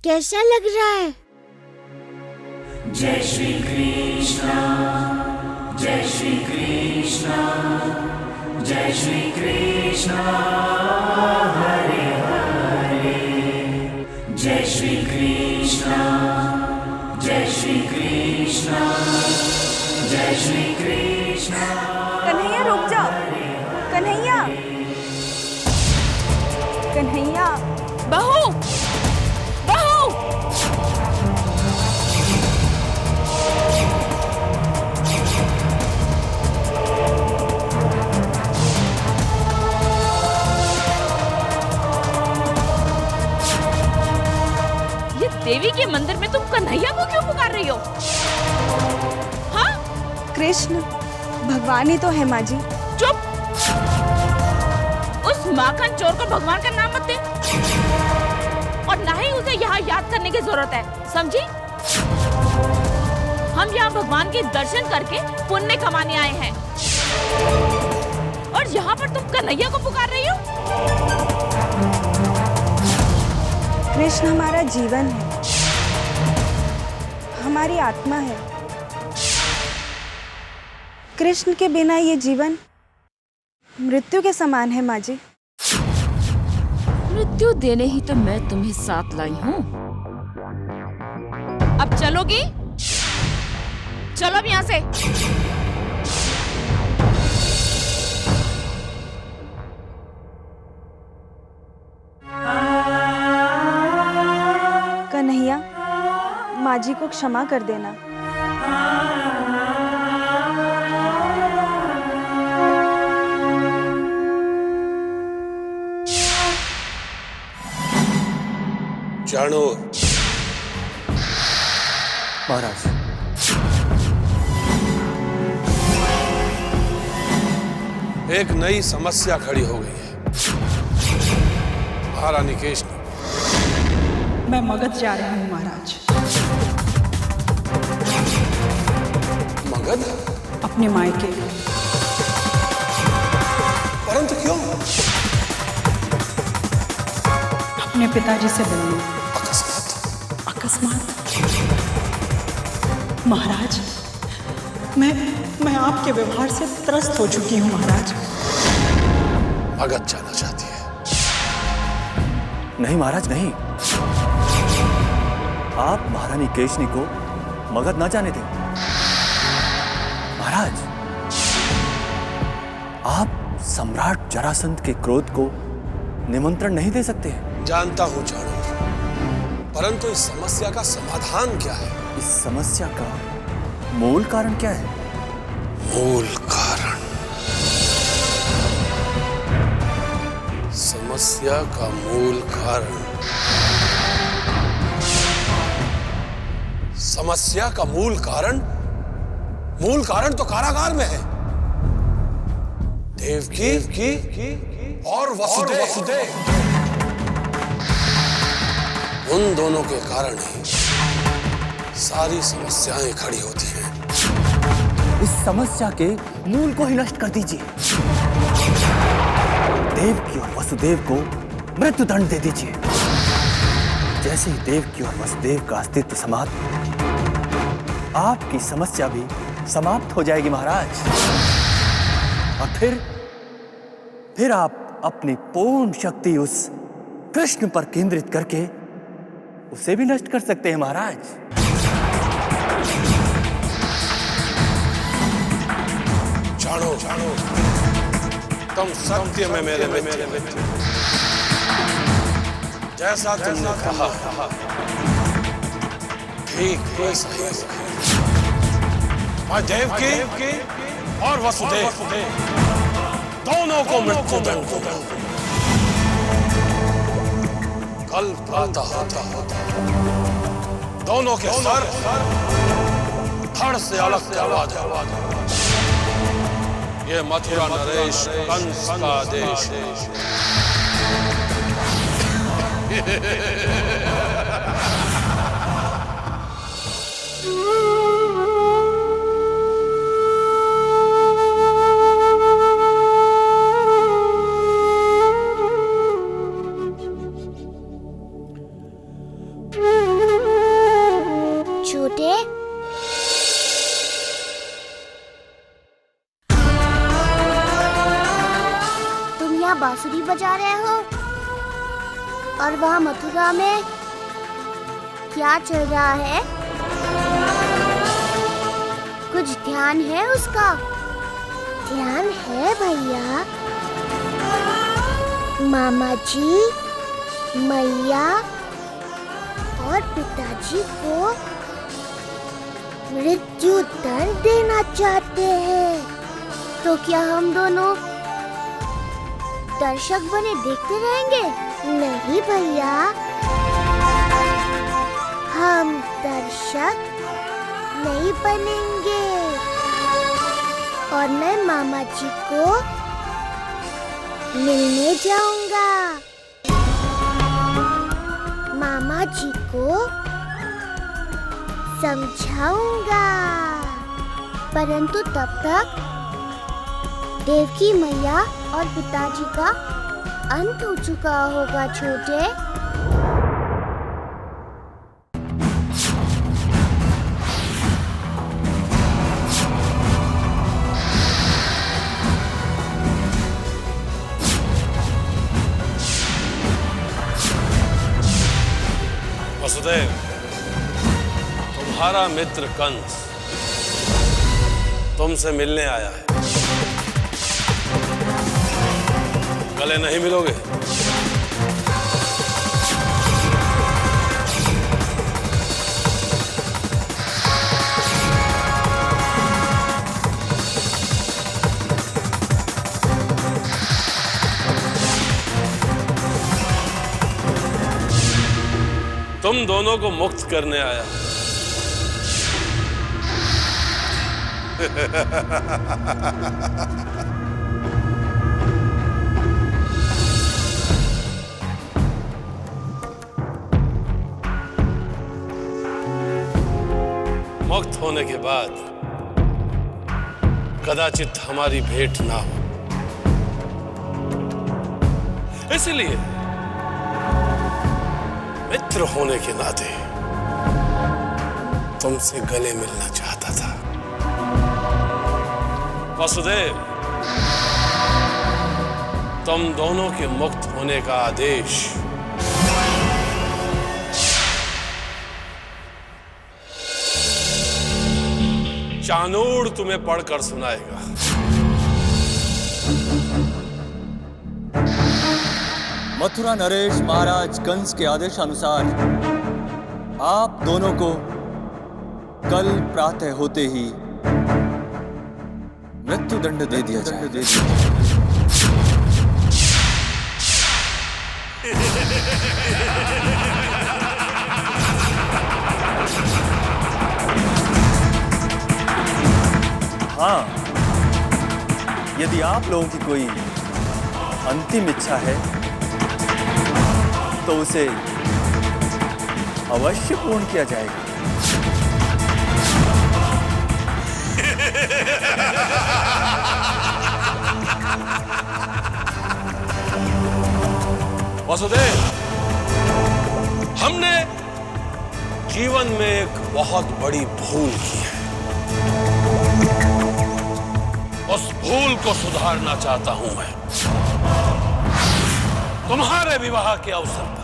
कैसा लग रहा है? जय श्री कृष्णा, जय श्री कृष्णा, जय श्री कृष्णा हरे हरे, जय श्री कृष्णा, जय श्री कृष्णा, जय श्री कृष्णा। कन्हैया रुक जाओ, कन्हैया, कन्हैया। बहू, बहू, ये देवी के मंदिर में तुम कन्हैया को क्यों पुकार रही हो? हाँ? कृष्ण भगवान ही तो है माँ जी। चुप! उस माखन चोर को भगवान का नाम मत दे और ना ही उसे यहाँ याद करने की जरूरत है, समझी? हम यहाँ भगवान के दर्शन करके पुण्य कमाने आए हैं और यहाँ पर तुम कन्हैया को पुकार रही हो? कृष्ण हमारा जीवन है, हमारी आत्मा है। कृष्ण के बिना ये जीवन मृत्यु के समान है माँ जी। मृत्यु देने ही तो मैं तुम्हें साथ लाई हूँ। अब चलोगी? चलो अब यहाँ से। कन्हैया, माँ जी को क्षमा कर देना। जानो महाराज, एक नई समस्या खड़ी हो गई है। महारानी केशनी, मैं मगध जा रही हूँ महाराज। मगध? अपने मायके। परंतु क्यों? अपने पिताजी से मिलने। अकस्मात? अकस्मात? महाराज, मैं आपके व्यवहार से त्रस्त हो चुकी हूँ महाराज। मगध जाना चाहती है? नहीं महाराज नहीं, आप महारानी केशनी को मगध ना जाने दें। महाराज, आप सम्राट जरासंध के क्रोध को निमंत्रण नहीं दे सकते। जानता हूं जानो, परंतु इस समस्या का समाधान क्या है? इस समस्या का मूल कारण क्या है? मूल कारण? समस्या का मूल कारण? समस्या का मूल कारण? मूल कारण तो कारागार में है। देवकी और वसुदेव, उन दोनों के कारण ही सारी समस्याएं खड़ी होती हैं। इस समस्या के मूल को ही नष्ट कर दीजिए। देवकी और वसुदेव को मृत्यु दंड दे दीजिए। जैसे ही देवकी और वसुदेव का अस्तित्व समाप्त, आपकी समस्या भी समाप्त हो जाएगी महाराज। और फिर आप अपनी पूर्ण शक्ति उस कृष्ण पर केंद्रित करके उसे भी नष्ट कर सकते हैं महाराज। जानो, तुम सत्य में मेरे मित्र। जैसा तुमने कहा ठीक वैसा ही मैं देवकी और वसुदेव दोनों को मृत्यु दंड दूंगा। कल प्रातः होता दोनों के सर धड़ से अलग करवा दो। ये मथुरा नरेश कंस का देश है। यहाँ बांसुरी बजा रहे हो और वहाँ मथुरा में क्या चल रहा है? कुछ ध्यान है उसका? ध्यान है भैया। मामा जी, मैया और पिताजी को मृत्यु दंड देना चाहते हैं। तो क्या हम दोनों दर्शक बने देखते रहेंगे? नहीं भैया, हम दर्शक नहीं बनेंगे और मैं मामा जी को मिलने जाऊंगा। मामा जी को समझाऊंगा। परंतु तब तक देवकी मैया और पिताजी का अंत हो चुका होगा छोटे। वसुदेव, तुम्हारा मित्र कंस तुमसे मिलने आया है। गले नहीं मिलोगे? तुम दोनों को मुक्त करने आया। मुक्त होने के बाद कदाचित हमारी भेंट ना हो, इसलिए मित्र होने के नाते तुमसे गले मिलना चाहता था। वसुदेव, तुम दोनों के मुक्त होने का आदेश चाणूर तुम्हें पढ़कर सुनाएगा। मथुरा नरेश महाराज कंस के आदेशानुसार आप दोनों को कल प्रातः होते ही मृत्यु दंड दे दिया जाए। हाँ, यदि आप लोगों की कोई अंतिम इच्छा है तो उसे अवश्य पूर्ण किया जाएगा। वसुदेव, हमने जीवन में एक बहुत बड़ी भूल की है। उस भूल को सुधारना चाहता हूं मैं। तुम्हारे विवाह के अवसर पर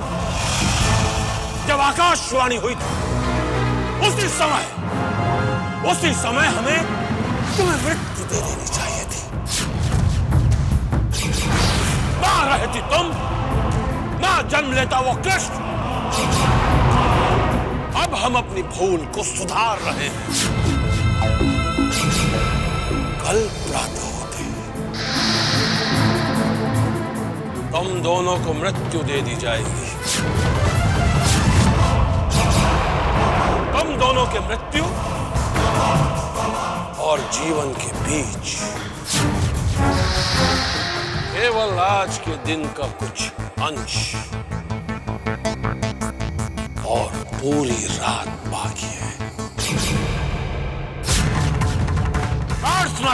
जब आकाशवाणी हुई थी, उसी समय हमें तुम्हें मृत्यु दे देनी चाहिए थी। ना रहती तुम, ना जन्म लेता वो कृष्ण। अब हम अपनी भूल को सुधार रहे हैं। कल प्रातः होते तुम दोनों को मृत्यु दे दी जाएगी। तुम दोनों के मृत्यु और जीवन के बीच केवल आज के दिन का कुछ अंश और पूरी रात बाकी है। प्रार्थना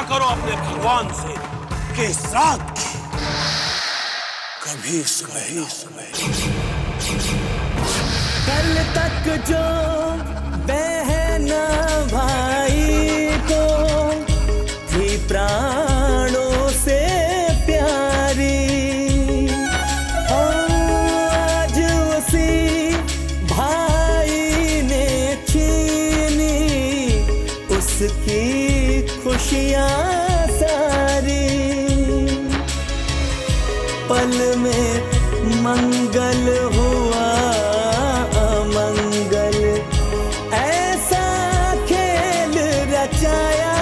करो अपने भगवान से कि इस रात की कभी सुबह कल तक जो बहन भाई को थी प्राण खुशियाँ सारी, पल में मंगल हुआ अमंगल, ऐसा खेल रचाया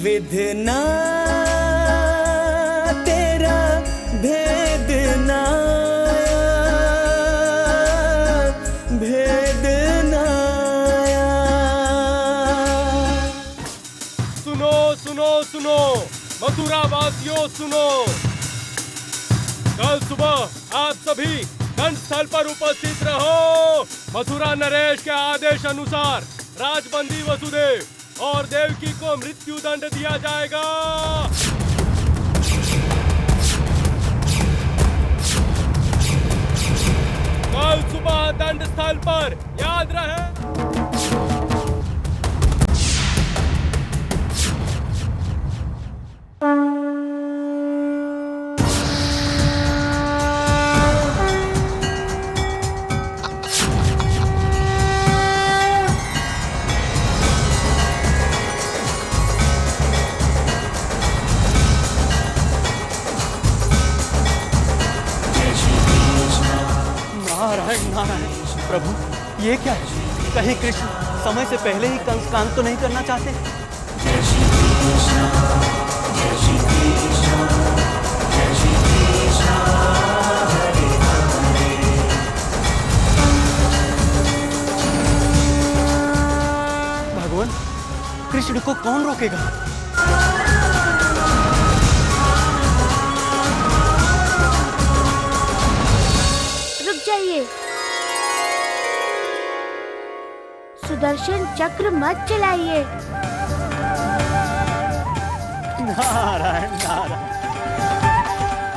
विधना तेरा भेद ना भेद ना। सुनो सुनो सुनो मथुरा वासियों सुनो, कल सुबह आप सभी दंड स्थल पर उपस्थित रहो। मथुरा नरेश के आदेश अनुसार राजबंदी वसुदेव और देवकी को मृत्यु दंड दिया जाएगा। कल सुबह दंड स्थल पर, याद रहे। नारायण नारायण। प्रभु ये क्या है? कहीं कृष्ण समय से पहले ही कंस का अंत तो नहीं करना चाहते? भगवान, कृष्ण को कौन रोकेगा? रुक जाइए, सुदर्शन चक्र मत चलाइए। नारायण नारायण।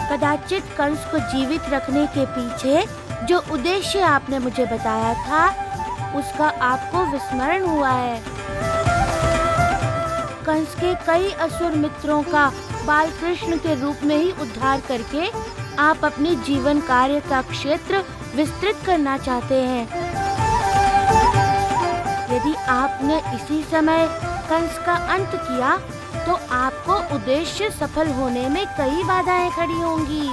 कदाचित कंस को जीवित रखने के पीछे जो उद्देश्य आपने मुझे बताया था, उसका आपको विस्मरण हुआ है। कंस के कई असुर मित्रों का बाल कृष्ण के रूप में ही उद्धार करके आप अपने जीवन कार्य का क्षेत्र विस्तृत करना चाहते हैं। यदि आपने इसी समय कंस का अंत किया तो आपको उद्देश्य सफल होने में कई बाधाएं खड़ी होंगी।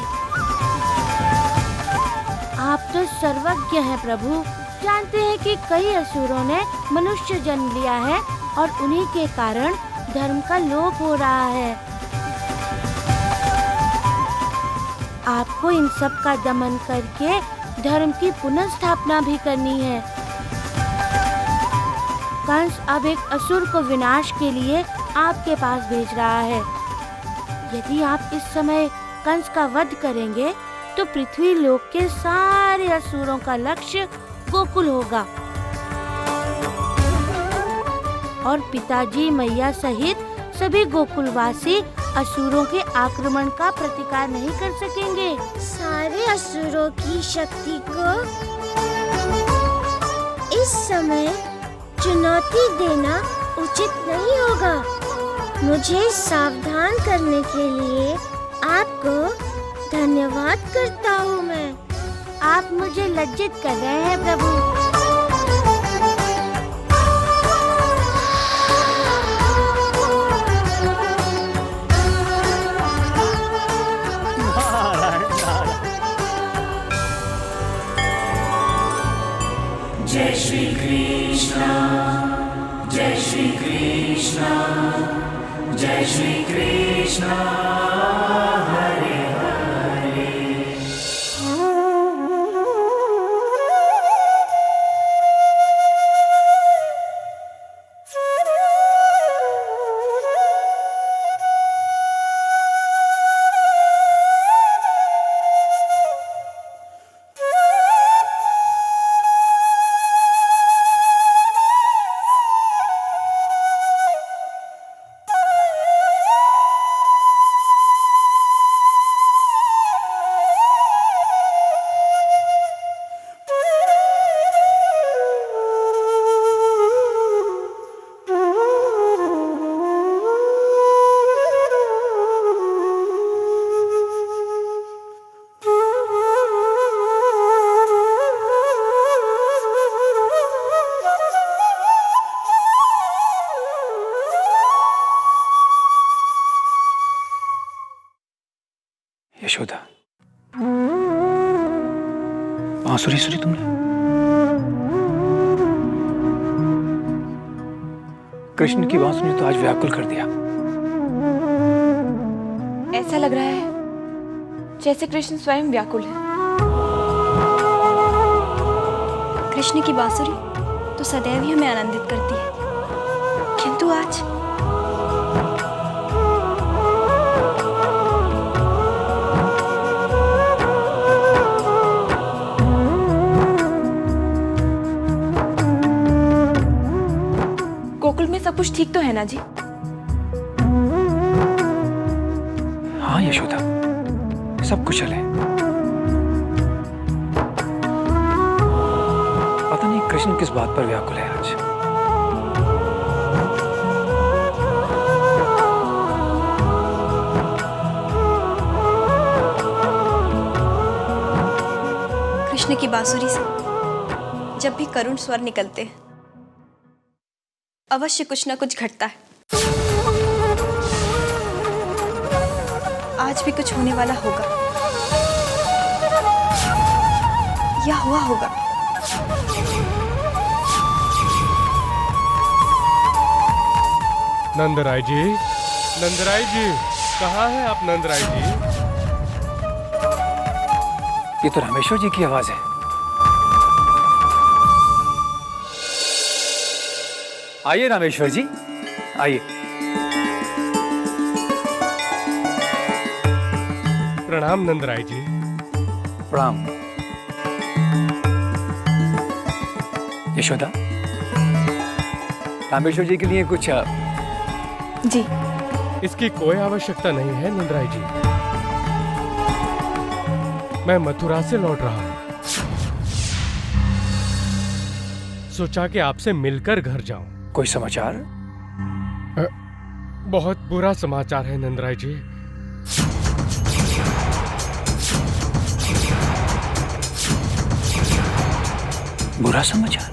आप तो सर्वज्ञ हैं प्रभु, जानते हैं कि कई असुरों ने मनुष्य जन्म लिया है और उन्हीं के कारण धर्म का लोप हो रहा है। आपको इन सब का दमन करके धर्म की पुनर्स्थापना भी करनी है। कंस अब एक असुर को विनाश के लिए आपके पास भेज रहा है। यदि आप इस समय कंस का वध करेंगे तो पृथ्वी लोक के सारे असुरों का लक्ष्य गोकुल होगा और पिताजी मैया सहित सभी गोकुलवासी असुरों के आक्रमण का प्रतिकार नहीं कर सकेंगे। सारे असुरों की शक्ति को इस समय चुनौती देना उचित नहीं होगा। मुझे सावधान करने के लिए आपको धन्यवाद करता हूँ मैं। आप मुझे लज्जित कर रहे हैं प्रभु। जय श्री कृष्ण, जय श्री कृष्ण, जय श्री कृष्ण, हरे हरे। बांसुरी सुनी तुमने? कृष्ण की बांसुरी ने तो आज व्याकुल कर दिया। ऐसा लग रहा है जैसे कृष्ण स्वयं व्याकुल है। कृष्ण की बांसुरी तो सदैव ही हमें आनंदित करती है, किंतु आज गोकुल में सब कुछ ठीक तो है ना जी? हाँ यशोदा, सब कुशल है। पता नहीं कृष्ण किस बात पर व्याकुल है आज। कृष्ण की बांसुरी से जब भी करुण स्वर निकलते हैं, अवश्य कुछ न कुछ घटता है। आज भी कुछ होने वाला होगा या हुआ होगा। नंदराय जी, नंदराय जी, कहाँ हैं आप नंदराय जी? ये तो रामेश्वर जी की आवाज है। आइए रामेश्वर जी, आइए। प्रणाम नंदराय जी। प्रणाम। यशोदा, रामेश्वर जी के लिए कुछ जी। इसकी कोई आवश्यकता नहीं है नंदराय जी। मैं मथुरा से लौट रहा हूं, सोचा कि आपसे मिलकर घर जाऊं। कोई समाचार? बहुत बुरा समाचार है नंदराय जी। बुरा समाचार?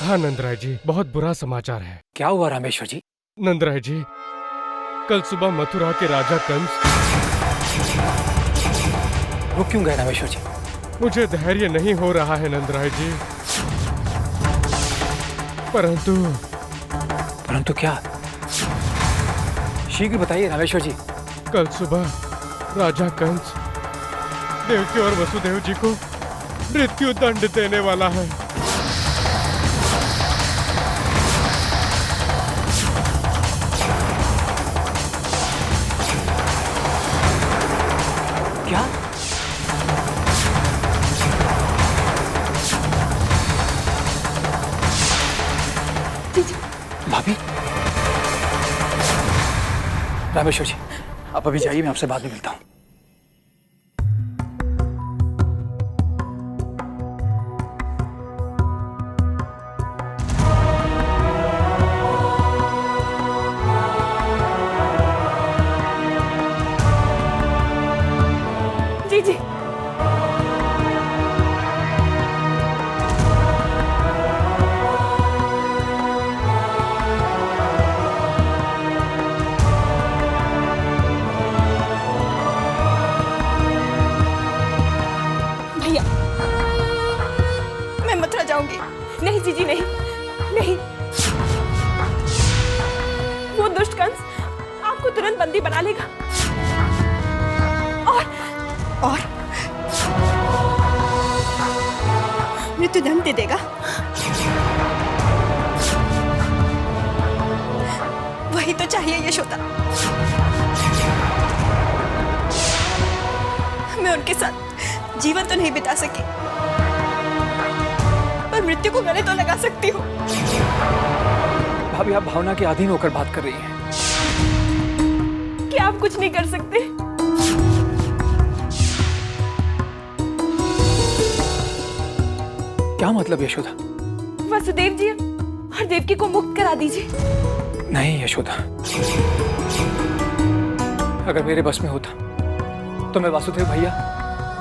हाँ नंदराय जी, बहुत बुरा समाचार है। क्या हुआ रामेश्वर जी? नंदराय जी, कल सुबह मथुरा के राजा कंस। वो क्यों गए रामेश्वर जी? मुझे धैर्य नहीं हो रहा है नंदराय जी। परंतु क्या? शीघ्र बताइए रामेश्वर जी। कल सुबह राजा कंस देवकी और वसुदेव जी को मृत्यु दंड देने वाला है। क्या? भाभी? रामेश्वर जी, आप अभी जाइए, मैं आपसे बाद में मिलता हूं। जी जी। भैया, मैं मथुरा जाऊंगी। नहीं जीजी, नहीं नहीं। वो दुष्ट कंस आपको तुरंत बंदी बना लेगा और मृत्युदंड दे देगा। वही तो चाहिए यशोदा। मैं उनके साथ जीवन तो नहीं बिता सकी, पर मृत्यु को गले तो लगा सकती हूँ। भाभी, आप भावना के अधीन होकर बात कर रही हैं। क्या आप कुछ नहीं कर सकते? क्या मतलब यशोदा? वसुदेव जी और देवकी को मुक्त करा दीजिए। नहीं यशोदा, अगर मेरे बस में होता तो मैं वासुदेव भैया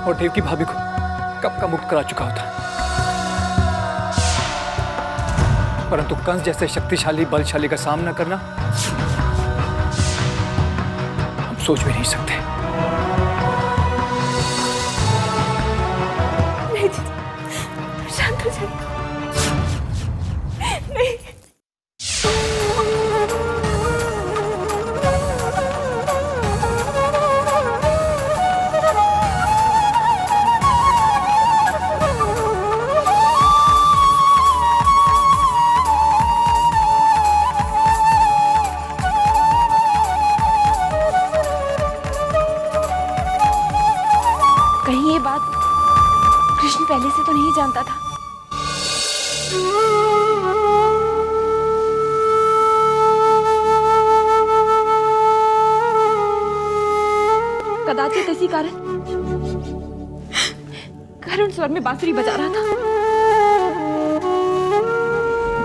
और देवकी भाभी को कब का मुक्त करा चुका होता। परंतु कंस जैसे शक्तिशाली बलशाली का सामना करना सोच भी नहीं सकते। नहीं जी, शांत हो जाइए। नहीं। कहीं ये बात कृष्ण पहले से तो नहीं जानता था। कदाचित इसी कारण करुण स्वर में बांसुरी बजा रहा था।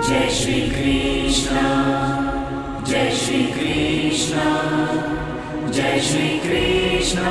जय श्री कृष्ण, जय श्री कृष्ण, जय श्री कृष्ण।